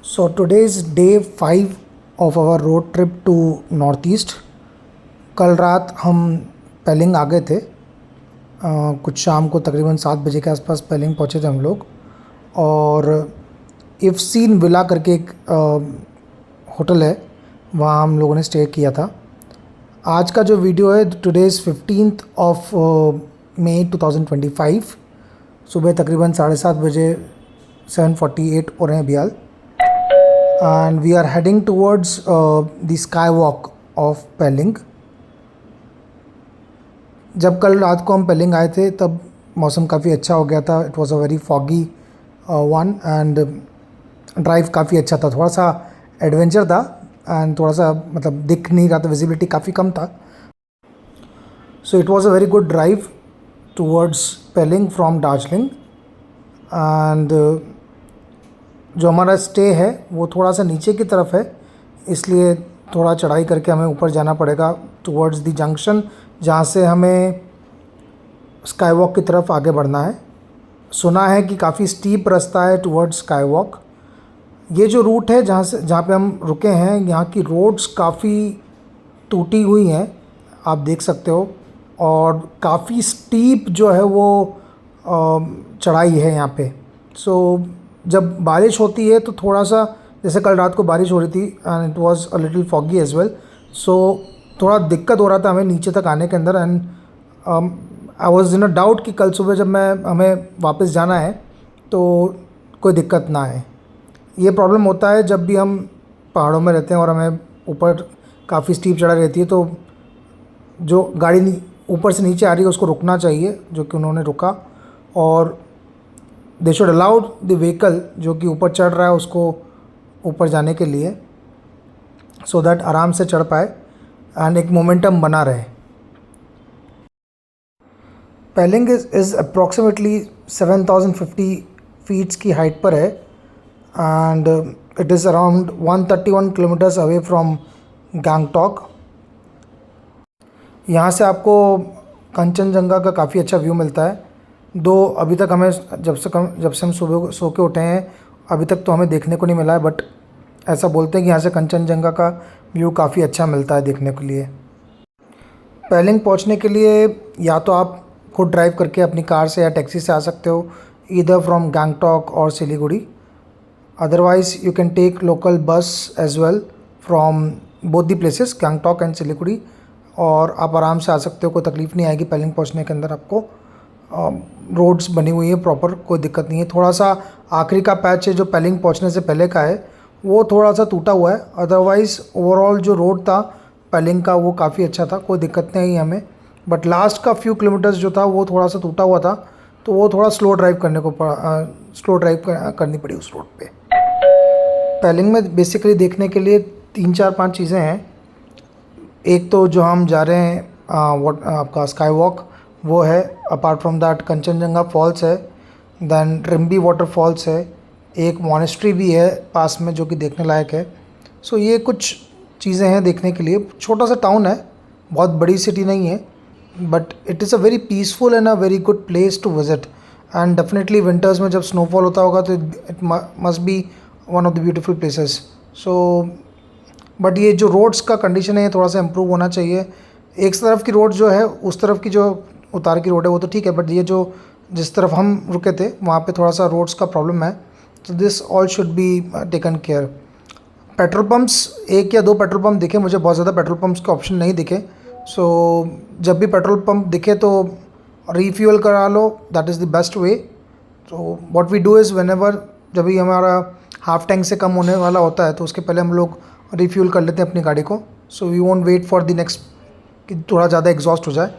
So today is day 5 of our road trip to north east. कल रात हम पेलिंग आ गए थे। कुछ शाम को तकरीबन 7 बजे के आसपास पेलिंग पहुंचे थे हम लोग। और इफ्सीन विला करके एक होटल है, वहाँ हम लोगों ने स्टे किया था। आज का जो वीडियो है, today is 15th of May 2025। सुबह तकरीबन 7:30 बजे 7:48 हो रहे हैं बियाल। And we are heading towards the skywalk of पेलिंग। जब कल रात को हम पेलिंग आए थे तब मौसम काफ़ी अच्छा हो गया था। It was a very foggy one and drive काफ़ी अच्छा था। थोड़ा सा एडवेंचर था एंड थोड़ा सा मतलब दिख नहीं रहा था, विजिबिलिटी काफ़ी कम था। So it was a very good drive towards Pelling from Darjeeling. And जो हमारा स्टे है वो थोड़ा सा नीचे की तरफ है, इसलिए थोड़ा चढ़ाई करके हमें ऊपर जाना पड़ेगा टुवर्ड्स द जंक्शन, जहाँ से हमें स्काई वॉक की तरफ आगे बढ़ना है। सुना है कि काफ़ी स्टीप रास्ता है टुवर्ड्स स्काई वॉक। ये जो रूट है जहाँ पे हम रुके हैं, यहाँ की रोड्स काफ़ी टूटी हुई हैं, आप देख सकते हो। और काफ़ी स्टीप जो है वो चढ़ाई है यहाँ पे। सो जब बारिश होती है तो थोड़ा सा, जैसे कल रात को बारिश हो रही थी and it was a little foggy as well, so थोड़ा दिक्कत हो रहा था हमें नीचे तक आने के अंदर। And I was in a doubt कि कल सुबह जब हमें वापस जाना है तो कोई दिक्कत ना आए। ये प्रॉब्लम होता है जब भी हम पहाड़ों में रहते हैं और हमें ऊपर काफ़ी स्टीप चढ़ाई रहती है, तो जो गाड़ी ऊपर से नीचे आ रही है उसको रुकना चाहिए, जो कि उन्होंने रुका। और they should allowed the vehicle जो कि ऊपर चढ़ रहा है उसको ऊपर जाने के लिए, सो दैट आराम से चढ़ पाए एंड एक मोमेंटम बना रहे। पेलिंग इज़ अप्रॉक्सीमेटली 7050 फीट्स की हाइट पर है and it is around 131 kilometres away from Gangtok. यहाँ से आपको कंचनजंगा का काफ़ी अच्छा व्यू मिलता है। दो अभी तक हमें जब से हम सुबह सो के उठे हैं अभी तक तो हमें देखने को नहीं मिला है, बट ऐसा बोलते हैं कि यहाँ से कंचनजंगा का व्यू काफ़ी अच्छा मिलता है देखने के लिए। पेलिंग पहुँचने के लिए या तो आप खुद ड्राइव करके अपनी कार से या टैक्सी से आ सकते हो, ईदर फ्रॉम गैंगटॉक और Siliguri. Otherwise you can take local bus as well from both the places, Gangtok and Siliguri, और आप आराम से आ सकते हो। कोई तकलीफ़ नहीं आएगी पेलिंग पहुँचने के अंदर आपको। रोड्स बनी हुई है प्रॉपर, कोई दिक्कत नहीं है। थोड़ा सा आखिरी का पैच है जो पेलिंग पहुंचने से पहले का है, वो थोड़ा सा टूटा हुआ है। अदरवाइज़ ओवरऑल जो रोड था पेलिंग का वो काफ़ी अच्छा था, कोई दिक्कत नहीं आई हमें। बट लास्ट का फ्यू किलोमीटर्स जो था वो थोड़ा सा टूटा हुआ था, तो वो थोड़ा स्लो ड्राइव करनी पड़ी उस रोड पे। पेलिंग में बेसिकली देखने के लिए 3-4-5 चीज़ें हैं। एक तो जो हम जा रहे हैं आपका स्काई वॉक वो है। Apart from that Kanchenjunga falls है, दैन ट्रिम्बी वाटरफॉल्स है, एक मॉनेस्ट्री भी है पास में जो कि देखने लायक है। सो ये कुछ चीज़ें हैं देखने के लिए। छोटा सा टाउन है, बहुत बड़ी सिटी नहीं है, but it is a very peaceful and a very good place to visit. And definitely winters में जब स्नोफॉल होता होगा तो it must be one of the beautiful places. So but ये जो रोड्स का कंडीशन है ये थोड़ा सा इम्प्रूव होना चाहिए। एक तरफ की रोड जो है, उस तरफ की जो उतार की रोड है वो तो ठीक है, बट ये जो जिस तरफ हम रुके थे वहाँ पे थोड़ा सा रोड्स का प्रॉब्लम है। तो this all should be taken care. Petrol pumps, 1 या 2 पेट्रोल पम्प दिखे मुझे, बहुत ज़्यादा पेट्रोल पम्प्स के ऑप्शन नहीं दिखे। सो जब भी पेट्रोल पम्प दिखे तो रीफ्यूल करा लो, that is the best way. तो what we do is whenever जब भी हमारा हाफ टैंक से कम होने वाला होता है तो उसके पहले हम लोग रीफ्यूल कर लेते हैं अपनी गाड़ी को। So we won't wait for the next कि थोड़ा ज़्यादा एग्जॉस्ट हो जाए।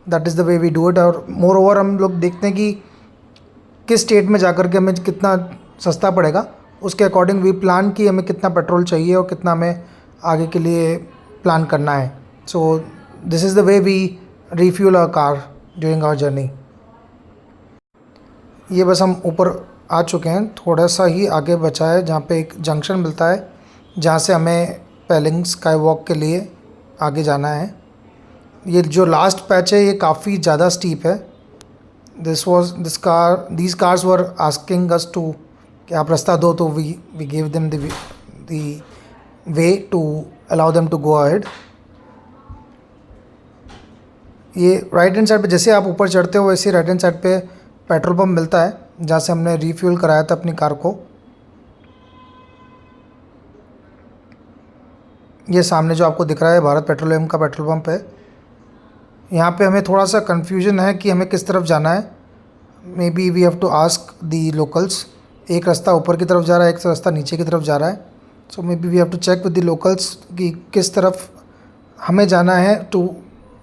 That is the way we do it. और मोर ओवर हम लोग देखते हैं कि किस स्टेट में जाकर के हमें कितना सस्ता पड़ेगा, उसके अकॉर्डिंग वी प्लान कि हमें कितना पेट्रोल चाहिए और कितना हमें आगे के लिए प्लान करना है। So this is the way we refuel our car during our journey. ये बस हम ऊपर आ चुके हैं, थोड़ा सा ही आगे बचा है जहाँ पे एक जंक्शन मिलता है जहाँ से हमें पेलिंग स्काई वॉक के लिए आगे जाना है। ये जो लास्ट पैच है ये काफ़ी ज़्यादा स्टीप है। These cars were asking us to कि आप रास्ता दो, तो we give them the way to allow them to go ahead. ये राइट हैंड साइड पे जैसे आप ऊपर चढ़ते हो वैसे राइट हैंड साइड पे पेट्रोल पंप मिलता है जहाँ से हमने रीफ्यूल कराया था अपनी कार को। ये सामने जो आपको दिख रहा है भारत पेट्रोलियम का पेट्रोल पंप है। यहाँ पे हमें थोड़ा सा कन्फ्यूजन है कि हमें किस तरफ जाना है। Maybe we have to ask the locals. एक रास्ता ऊपर की तरफ जा रहा है, एक रास्ता नीचे की तरफ जा रहा है। So maybe we have to check with the locals कि किस तरफ हमें जाना है to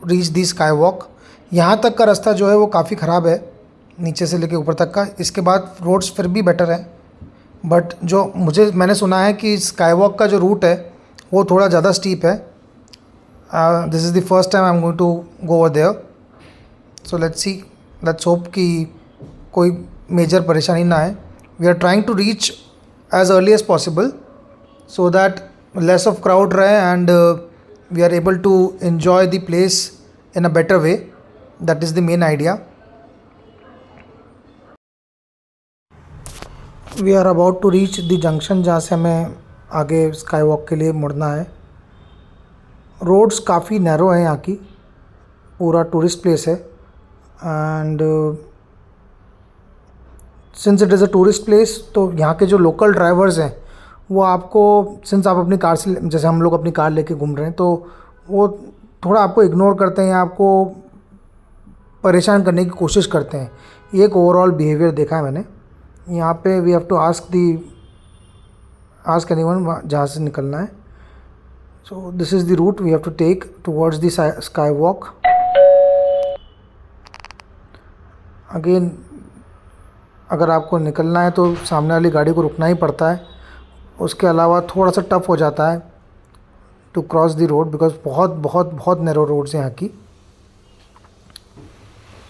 reach the sky walk. यहाँ तक का रास्ता जो है वो काफ़ी ख़राब है, नीचे से लेके ऊपर तक का। इसके बाद रोड्स फिर भी बेटर है, बट जो मैंने सुना है कि स्काई वॉक का जो रूट है वो थोड़ा ज़्यादा स्टीप है। This is the first time I am going to go over there. So let's hope कि कोई मेजर परेशानी ना आए। We are trying to reach as early as possible so that less of crowd रहे and we are able to enjoy the place in a better way. That is the main idea. We are about to reach the junction जहाँ से हमें आगे sky walk के लिए मुड़ना है। Roads काफ़ी नैरो हैं यहाँ की, पूरा टूरिस्ट प्लेस है and since it is a tourist place तो यहाँ के जो लोकल ड्राइवर्स हैं वो आपको, सिंस आप अपनी कार से, जैसे हम लोग अपनी कार लेके घूम रहे हैं, तो वो थोड़ा आपको इग्नोर करते हैं, आपको परेशान करने की कोशिश करते हैं। ये एक ओवरऑल बिहेवियर देखा है मैंने यहाँ पे। We have to ask anyone जहाँ से निकलना है। So this is the route we have to take towards the sky walk. Again अगर आपको निकलना है तो सामने वाली गाड़ी को रुकना ही पड़ता है। उसके अलावा थोड़ा सा टफ हो जाता है to cross the road because बहुत बहुत बहुत नैरो रोड्स हैं यहाँ की।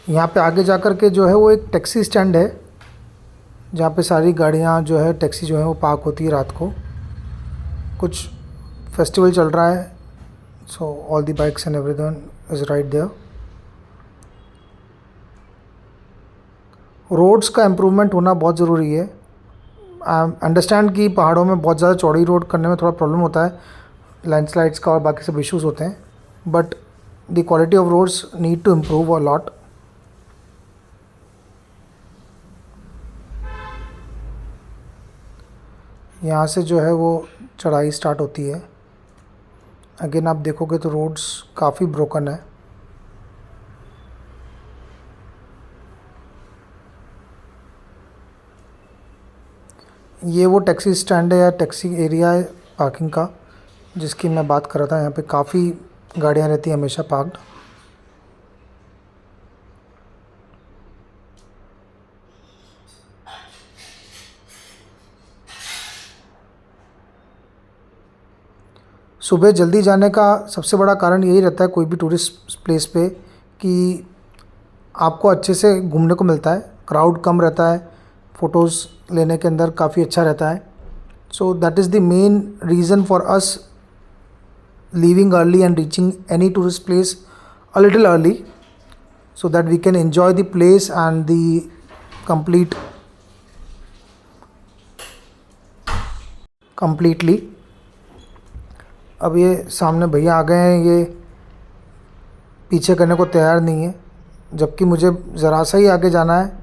यहाँ पे आगे जा कर के जो है वो एक टैक्सी स्टैंड है जहाँ पे सारी गाड़ियाँ जो है टैक्सी जो है वो पार्क होती है रात को। कुछ फेस्टिवल चल रहा है, so all the bikes and everyone is right there. Roads का इम्प्रूवमेंट होना बहुत ज़रूरी है। आई अंडरस्टैंड कि पहाड़ों में बहुत ज़्यादा चौड़ी रोड करने में थोड़ा प्रॉब्लम होता है, लैंडस्लाइड्स का और बाकी सब इश्यूज़ होते हैं, but the quality of roads need to improve a lot. यहाँ से जो है वो चढ़ाई स्टार्ट होती है। अगेन आप देखोगे तो रोड्स काफ़ी ब्रोकन है। ये वो टैक्सी स्टैंड है या टैक्सी एरिया है पार्किंग का जिसकी मैं बात कर रहा था। यहाँ पे काफ़ी गाड़ियाँ रहती हैं हमेशा पार्क्ड। सुबह जल्दी जाने का सबसे बड़ा कारण यही रहता है कोई भी टूरिस्ट प्लेस पे कि आपको अच्छे से घूमने को मिलता है, क्राउड कम रहता है, फ़ोटोज़ लेने के अंदर काफ़ी अच्छा रहता है। सो that is the main reason for us leaving early and reaching any tourist place a little early so that we can enjoy the place and the completely। अब ये सामने भैया आ गए हैं, ये पीछे करने को तैयार नहीं है, जबकि मुझे ज़रा सा ही आगे जाना है।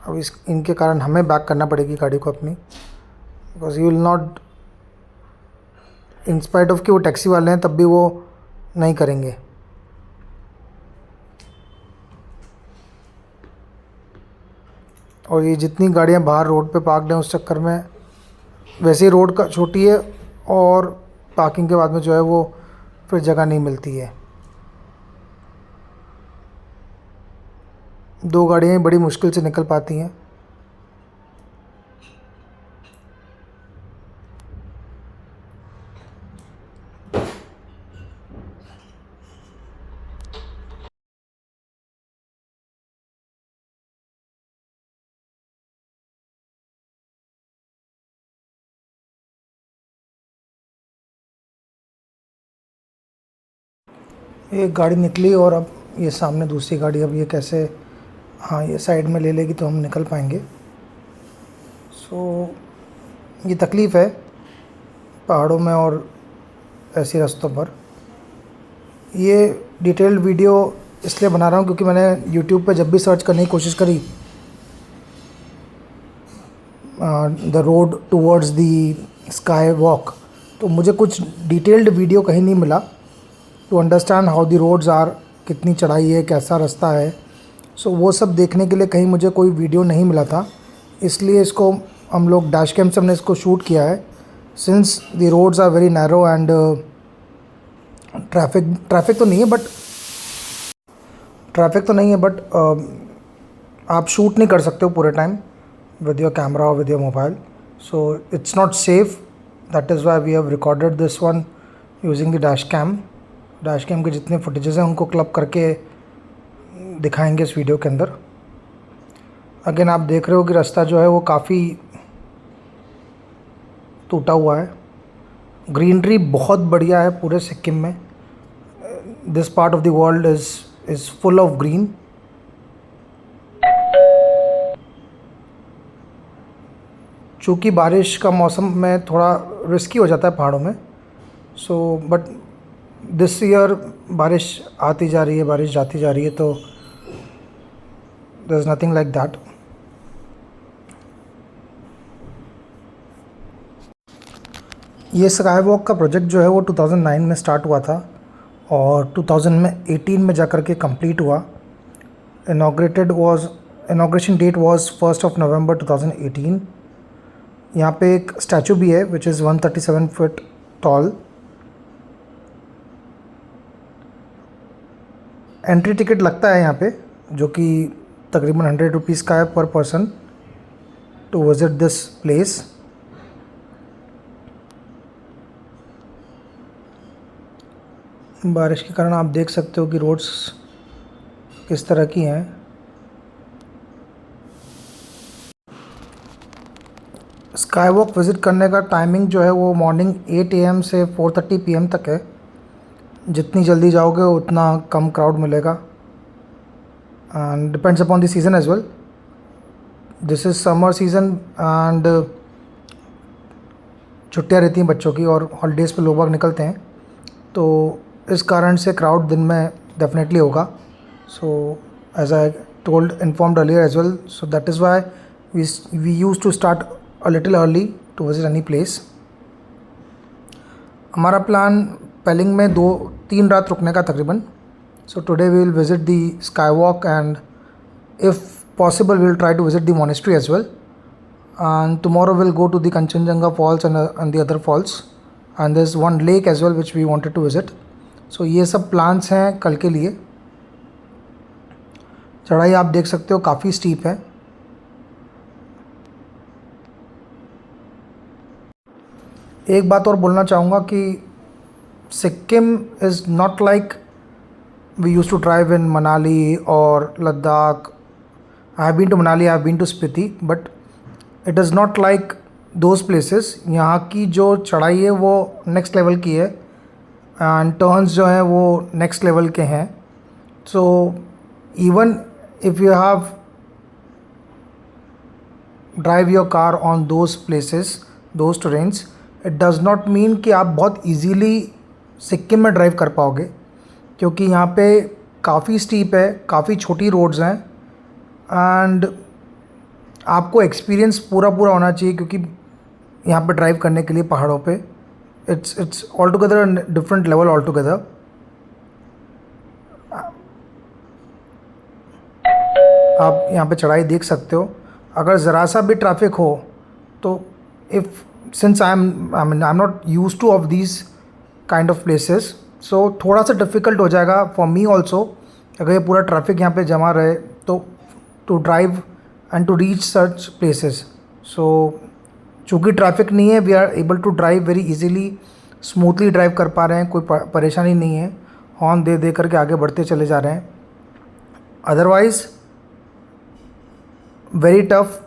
अब इनके कारण हमें बैक करना पड़ेगी गाड़ी को अपनी, because you will not, in spite of कि वो टैक्सी वाले हैं तब भी वो नहीं करेंगे। और ये जितनी गाड़ियाँ बाहर रोड पे पार्कड हैं उस चक्कर में वैसे ही रोड का छोटी है और पार्किंग के बाद में जो है वो फिर जगह नहीं मिलती है। दो गाड़ियाँ बड़ी मुश्किल से निकल पाती हैं। एक गाड़ी निकली और अब ये सामने दूसरी गाड़ी, अब ये कैसे हाँ, ये साइड में ले लेगी तो हम निकल पाएंगे। सो ये तकलीफ़ है पहाड़ों में और ऐसे रास्तों पर। ये डिटेल्ड वीडियो इसलिए बना रहा हूँ क्योंकि मैंने यूट्यूब पे जब भी सर्च करने की कोशिश करी the road towards the sky walk, तो मुझे कुछ डिटेल्ड वीडियो कहीं नहीं मिला to understand how the roads are, कितनी चढ़ाई है, कैसा रास्ता है। सो वो सब देखने के लिए कहीं मुझे कोई वीडियो नहीं मिला था, इसलिए इसको हम लोग डैश कैम से हमने इसको शूट किया है। Since the roads are very narrow and traffic तो नहीं है बट आप शूट नहीं कर सकते हो पूरे time with your camera or with your mobile, so it's not safe. That is why we have recorded this one using the dash cam के जितने फुटेजेस हैं उनको क्लब करके दिखाएंगे इस वीडियो के अंदर। अगेन आप देख रहे हो कि रास्ता जो है वो काफ़ी टूटा हुआ है। ग्रीनरी बहुत बढ़िया है पूरे सिक्किम में। This part of the world is full of green. चूँकि बारिश का मौसम में थोड़ा रिस्की हो जाता है पहाड़ों में, सो बट दिस ईयर बारिश आती जा रही है, बारिश जाती जा रही है, तो there is nothing like that. ये स्काई वॉक का प्रोजेक्ट जो है वो 2009 में स्टार्ट हुआ था और 2018 में जाकर के कंप्लीट हुआ। इनॉग्रेशन डेट वाज 1 नवंबर 2018। यहाँ पे एक स्टैचू भी है which is 137 feet tall. Entry ticket लगता है यहाँ पे, जो कि तकरीबन 100 रुपीज़ का है per person to visit this place. बारिश के कारण आप देख सकते हो कि रोड्स किस तरह की हैं। स्काई वॉक विज़िट करने का टाइमिंग जो है वो मॉर्निंग 8 AM से 4:30 PM तक है। जितनी जल्दी जाओगे उतना कम क्राउड मिलेगा and depends upon the season as well. This is summer season एंड छुट्टियाँ रहती हैं बच्चों की और हॉलीडेज़ पे लोग बाग निकलते हैं, तो इस कारण से क्राउड दिन में डेफिनेटली होगा। So as I informed earlier as well, so that is why we use to start a little early to visit any place। हमारा प्लान पेलिंग में 2-3 रात रुकने का तकरीबन। So today we will visit the sky walk and if possible we will try to visit the monastery as well and tomorrow will go to the Kanchenjunga falls and the other falls and there is one lake as well which we wanted to visit. So ये सब plans हैं कल के लिए। चढ़ाई आप देख सकते हो काफ़ी स्टीप है। एक बात और बोलना चाहूँगा कि Sikkim is not like we use to drive in Manali और Ladakh. I have been to Manali, I have been to Spiti, but it is not like those places. यहाँ की जो चढ़ाई है वो नेक्स्ट लेवल की है एंड टर्न्स जो हैं वो नेक्स्ट लेवल के हैं। So even if you have drive your car on those places, those terrains, it does not mean कि आप बहुत इजीली सिक्किम में ड्राइव कर पाओगे, क्योंकि यहाँ पे काफ़ी स्टीप है, काफ़ी छोटी रोड्स हैं एंड आपको एक्सपीरियंस पूरा होना चाहिए, क्योंकि यहाँ पे ड्राइव करने के लिए पहाड़ों पे it's all together different level all together. आप यहाँ पे चढ़ाई देख सकते हो। अगर ज़रा सा भी ट्रैफिक हो तो since I'm not used to of these kind of places, so थोड़ा सा डिफ़िकल्ट हो जाएगा for me also अगर ये पूरा ट्रैफिक यहाँ पे जमा रहे तो to drive and to reach such places। so चूँकि ट्रैफिक नहीं है, we are able to drive very easily, smoothly drive कर पा रहे हैं, कोई परेशानी नहीं है, हॉर्न दे करके आगे बढ़ते चले जा रहे हैं। Otherwise very tough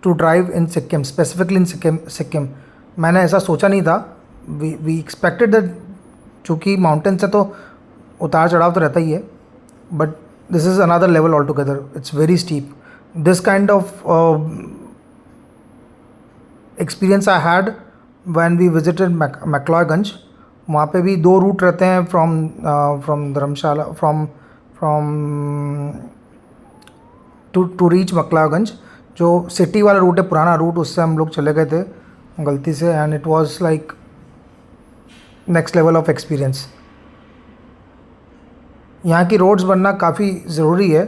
to drive in Sikkim, specifically in Sikkim. मैंने ऐसा सोचा नहीं था। वी एक्सपेक्टेड दैट, चूँकि माउंटेन से तो उतार चढ़ाव तो रहता ही है, but this is another level altogether. It's very steep. This kind of experience I had when we visited McLeodganj. वहाँ पे भी दो रूट रहते हैं from Dharamshala from to reach McLeodganj. जो सिटी वाला रूट है, पुराना रूट, उससे हम लोग चले गए थे गलती से, and it was like next level of experience. यहाँ की रोड्स बनना काफ़ी ज़रूरी है.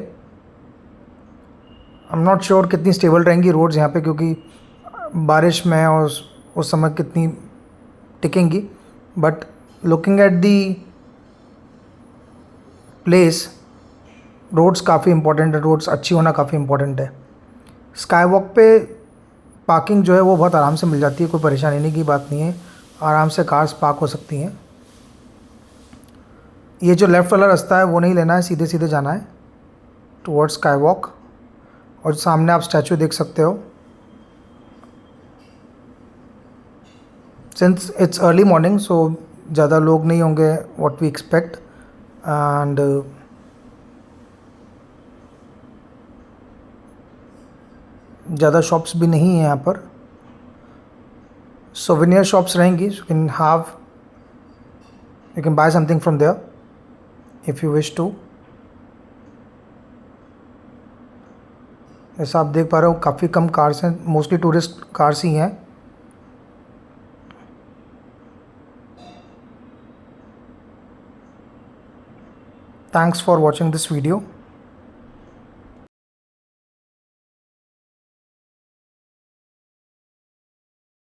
आई एम नॉट श्योर कितनी स्टेबल रहेंगी रोड्स यहाँ पे, क्योंकि बारिश में और उस समय कितनी टिकेंगी. But looking at the place, roads काफ़ी इंपॉर्टेंट है. रोड्स अच्छी होना काफ़ी इंपॉर्टेंट है. स्काई वॉक पे पार्किंग जो है वो बहुत आराम से मिल जाती है, कोई परेशानी की बात नहीं है. आराम से कार्स पार्क हो सकती हैं. ये जो लेफ़्ट वाला रास्ता है वो नहीं लेना है, सीधे सीधे जाना है टुवर्ड्स स्काई वॉक. और सामने आप स्टैचू देख सकते हो. Since it's early morning, so ज़्यादा लोग नहीं होंगे व्हाट वी एक्सपेक्ट. एंड ज़्यादा शॉप्स भी नहीं हैं यहाँ पर. सोवेनियर शॉप्स रहेंगी. You can buy something from there if you wish to. जैसा आप देख पा रहे हो काफ़ी कम कार्स हैं, मोस्टली टूरिस्ट कार्स ही हैं. Thanks for watching this video.